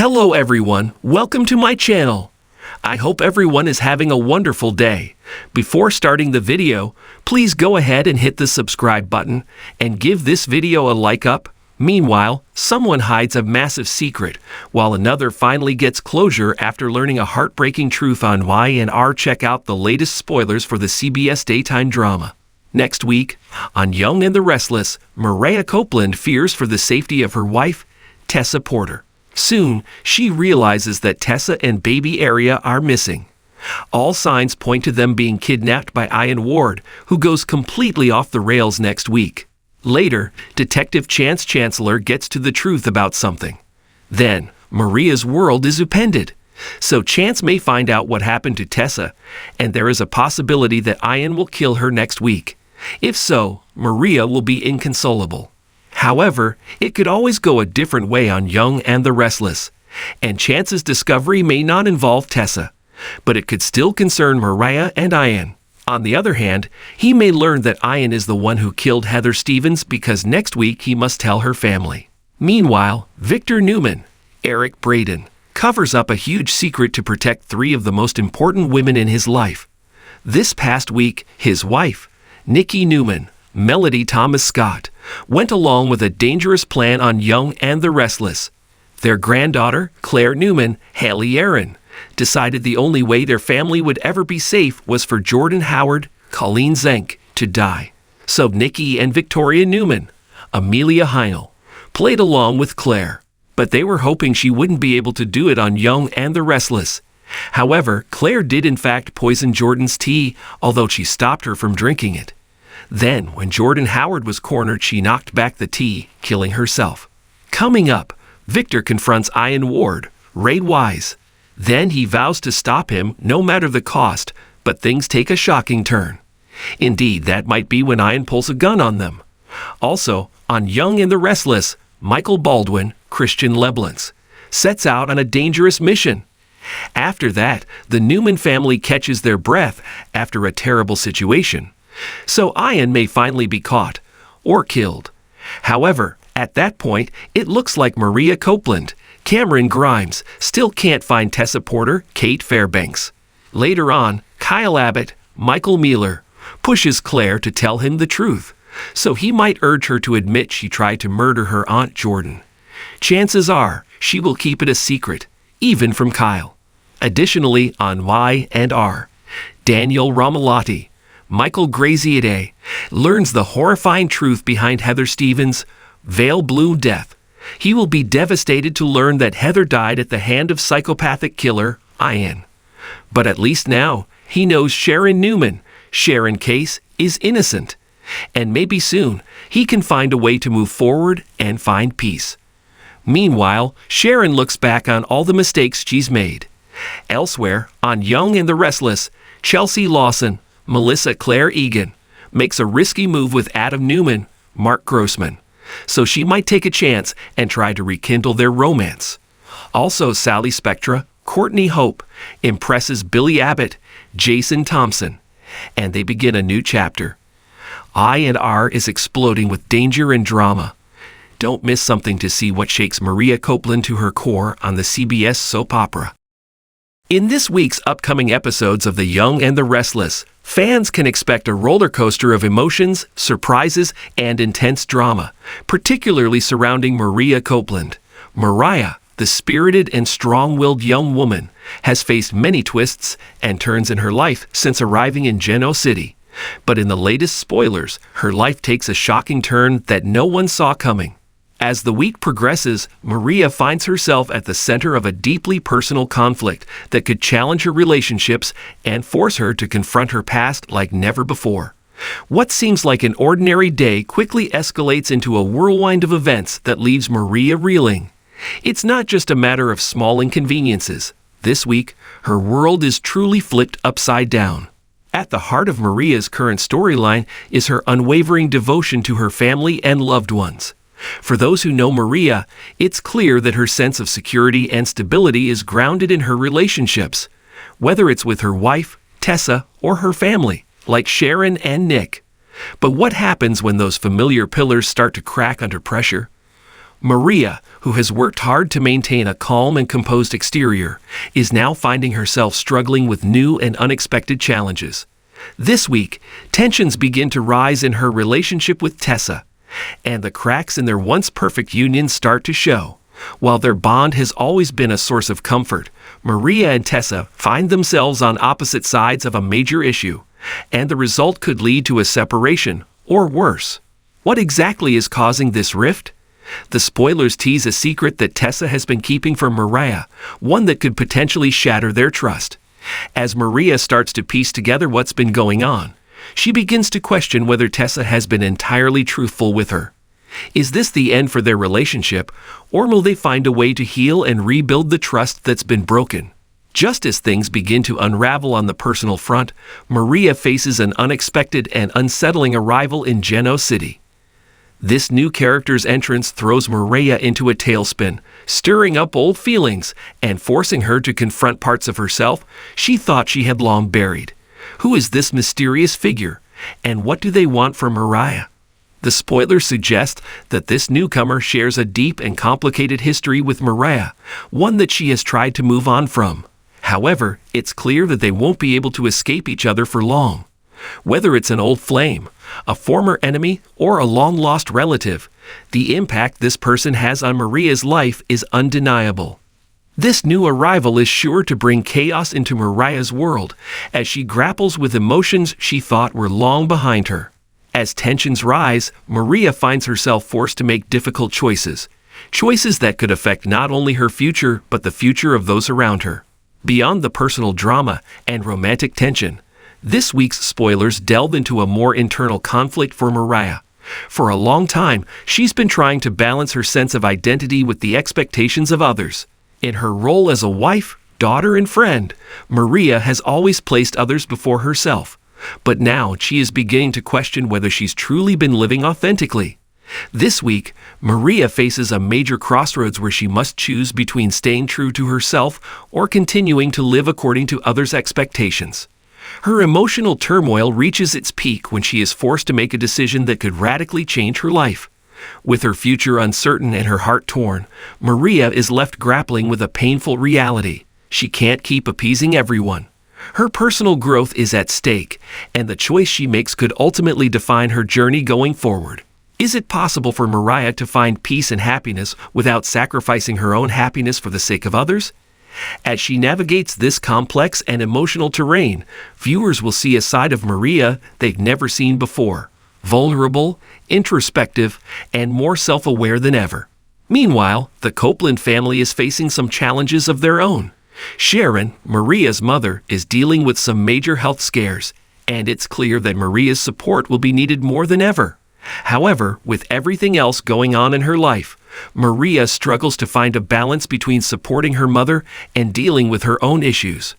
Hello everyone, welcome to my channel. I hope everyone is having a wonderful day. Before starting the video, please go ahead and hit the subscribe button and give this video a like up. Meanwhile, someone hides a massive secret, while another finally gets closure after learning a heartbreaking truth on Y&R. Check out the latest spoilers for the CBS daytime drama. Next week, on Young and the Restless, Mariah Copeland fears for the safety of her wife, Tessa Porter. Soon, she realizes that Tessa and baby Aria are missing. All signs point to them being kidnapped by Ian Ward, who goes completely off the rails next week. Later, Detective Chance Chancellor gets to the truth about something. Then, Maria's world is upended. So Chance may find out what happened to Tessa, and there is a possibility that Ian will kill her next week. If so, Maria will be inconsolable. However, it could always go a different way on Young and the Restless, and Chance's discovery may not involve Tessa, but it could still concern Mariah and Ian. On the other hand, he may learn that Ian is the one who killed Heather Stevens because next week he must tell her family. Meanwhile, Victor Newman, Eric Braden, covers up a huge secret to protect three of the most important women in his life. This past week, his wife, Nikki Newman, Melody Thomas Scott, went along with a dangerous plan on Young and the Restless. Their granddaughter, Claire Newman, Haley Aaron, decided the only way their family would ever be safe was for Jordan Howard, Colleen Zenk, to die. So Nikki and Victoria Newman, Amelia Heinel, played along with Claire, but they were hoping she wouldn't be able to do it on Young and the Restless. However, Claire did in fact poison Jordan's tea, although she stopped her from drinking it. Then, when Jordan Howard was cornered, she knocked back the tea, killing herself. Coming up, Victor confronts Ian Ward, Ray Wise. Then he vows to stop him no matter the cost, but things take a shocking turn. Indeed, that might be when Ian pulls a gun on them. Also, on Young and the Restless, Michael Baldwin, Christian Leblance, sets out on a dangerous mission. After that, the Newman family catches their breath after a terrible situation. So Ian may finally be caught, or killed. However, at that point, it looks like Mariah Copeland, Cameron Grimes, still can't find Tessa Porter, Kate Fairbanks. Later on, Kyle Abbott, Michael Mealer, pushes Claire to tell him the truth, so he might urge her to admit she tried to murder her Aunt Jordan. Chances are she will keep it a secret, even from Kyle. Additionally, on Y&R, Daniel Romalotti, Michael Graziadei, learns the horrifying truth behind Heather Stevens' Vale Blue death. He will be devastated to learn that Heather died at the hand of psychopathic killer Ian. But at least now, he knows Sharon Newman, Sharon Case, is innocent. And maybe soon, he can find a way to move forward and find peace. Meanwhile, Sharon looks back on all the mistakes she's made. Elsewhere, on Young and the Restless, Chelsea Lawson, Melissa Claire Egan, makes a risky move with Adam Newman, Mark Grossman, so she might take a chance and try to rekindle their romance. Also, Sally Spectra, Courtney Hope, impresses Billy Abbott, Jason Thompson, and they begin a new chapter. Y&R is exploding with danger and drama. Don't miss something to see what shakes Mariah Copeland to her core on the CBS soap opera. In this week's upcoming episodes of The Young and the Restless, fans can expect a roller coaster of emotions, surprises, and intense drama, particularly surrounding Mariah Copeland. Mariah, the spirited and strong-willed young woman, has faced many twists and turns in her life since arriving in Geno City. But in the latest spoilers, her life takes a shocking turn that no one saw coming. As the week progresses, Mariah finds herself at the center of a deeply personal conflict that could challenge her relationships and force her to confront her past like never before. What seems like an ordinary day quickly escalates into a whirlwind of events that leaves Mariah reeling. It's not just a matter of small inconveniences. This week, her world is truly flipped upside down. At the heart of Mariah's current storyline is her unwavering devotion to her family and loved ones. For those who know Mariah, it's clear that her sense of security and stability is grounded in her relationships, whether it's with her wife, Tessa, or her family, like Sharon and Nick. But what happens when those familiar pillars start to crack under pressure? Maria, who has worked hard to maintain a calm and composed exterior, is now finding herself struggling with new and unexpected challenges. This week, tensions begin to rise in her relationship with Tessa, and the cracks in their once perfect union start to show. While their bond has always been a source of comfort, Maria and Tessa find themselves on opposite sides of a major issue, and the result could lead to a separation, or worse. What exactly is causing this rift? The spoilers tease a secret that Tessa has been keeping from Mariah, one that could potentially shatter their trust. As Maria starts to piece together what's been going on, she begins to question whether Tessa has been entirely truthful with her. Is this the end for their relationship, or will they find a way to heal and rebuild the trust that's been broken? Just as things begin to unravel on the personal front, Maria faces an unexpected and unsettling arrival in Genoa City. This new character's entrance throws Maria into a tailspin, stirring up old feelings and forcing her to confront parts of herself she thought she had long buried. Who is this mysterious figure, and what do they want from Mariah? The spoilers suggest that this newcomer shares a deep and complicated history with Mariah, one that she has tried to move on from. However, it's clear that they won't be able to escape each other for long. Whether it's an old flame, a former enemy, or a long-lost relative, the impact this person has on Maria's life is undeniable. This new arrival is sure to bring chaos into Mariah's world as she grapples with emotions she thought were long behind her. As tensions rise, Maria finds herself forced to make difficult choices that could affect not only her future but the future of those around her. Beyond the personal drama and romantic tension, this week's spoilers delve into a more internal conflict for Mariah. For a long time, she's been trying to balance her sense of identity with the expectations of others. In her role as a wife, daughter, and friend, Maria has always placed others before herself. But now she is beginning to question whether she's truly been living authentically. This week, Maria faces a major crossroads where she must choose between staying true to herself or continuing to live according to others' expectations. Her emotional turmoil reaches its peak when she is forced to make a decision that could radically change her life. With her future uncertain and her heart torn, Maria is left grappling with a painful reality. She can't keep appeasing everyone. Her personal growth is at stake, and the choice she makes could ultimately define her journey going forward. Is it possible for Mariah to find peace and happiness without sacrificing her own happiness for the sake of others? As she navigates this complex and emotional terrain, viewers will see a side of Maria they've never seen before: vulnerable, introspective, and more self-aware than ever. Meanwhile, the Copeland family is facing some challenges of their own. Sharon, Maria's mother, is dealing with some major health scares, and it's clear that Maria's support will be needed more than ever. However, with everything else going on in her life, Maria struggles to find a balance between supporting her mother and dealing with her own issues.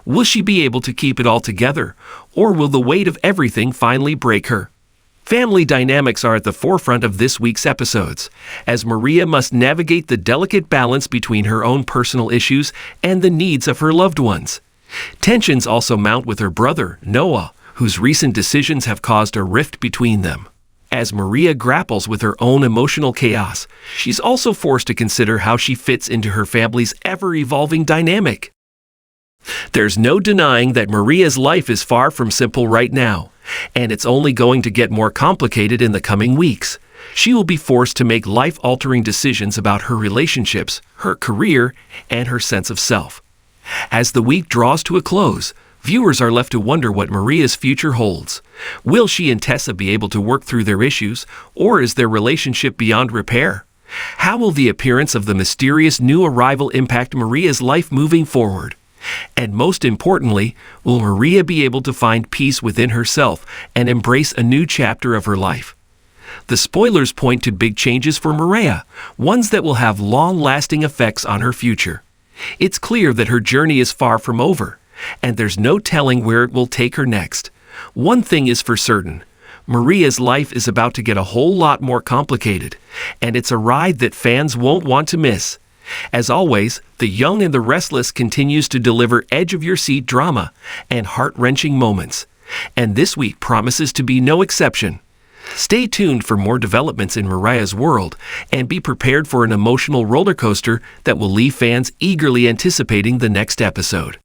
Will she be able to keep it all together, or will the weight of everything finally break her? Family dynamics are at the forefront of this week's episodes, as Maria must navigate the delicate balance between her own personal issues and the needs of her loved ones. Tensions also mount with her brother, Noah, whose recent decisions have caused a rift between them. As Maria grapples with her own emotional chaos, she's also forced to consider how she fits into her family's ever-evolving dynamic. There's no denying that Maria's life is far from simple right now, and it's only going to get more complicated in the coming weeks. She will be forced to make life-altering decisions about her relationships, her career, and her sense of self. As the week draws to a close, viewers are left to wonder what Maria's future holds. Will she and Tessa be able to work through their issues, or is their relationship beyond repair? How will the appearance of the mysterious new arrival impact Maria's life moving forward? And most importantly, will Maria be able to find peace within herself and embrace a new chapter of her life? The spoilers point to big changes for Maria, ones that will have long-lasting effects on her future. It's clear that her journey is far from over, and there's no telling where it will take her next. One thing is for certain: Maria's life is about to get a whole lot more complicated, and it's a ride that fans won't want to miss. As always, The Young and the Restless continues to deliver edge-of-your-seat drama and heart-wrenching moments, and this week promises to be no exception. Stay tuned for more developments in Mariah's world, and be prepared for an emotional roller coaster that will leave fans eagerly anticipating the next episode.